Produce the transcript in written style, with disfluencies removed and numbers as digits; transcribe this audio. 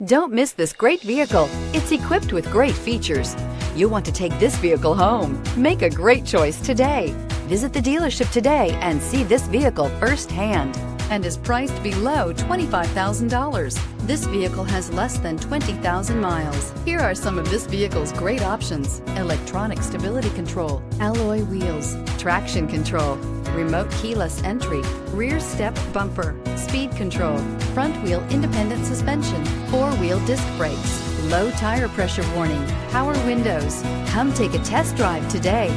Don't miss this great vehicle. It's equipped with great features. You'll want to take this vehicle home. Make a great choice today. Visit the dealership today and see this vehicle firsthand, and is priced below $25,000. This vehicle has less than 20,000 miles. Here are some of this vehicle's great options: electronic stability control, alloy wheels, traction control, remote keyless entry, rear step bumper, speed control, front wheel independent suspension, four-wheel disc brakes, low tire pressure warning, power windows. Come take a test drive today.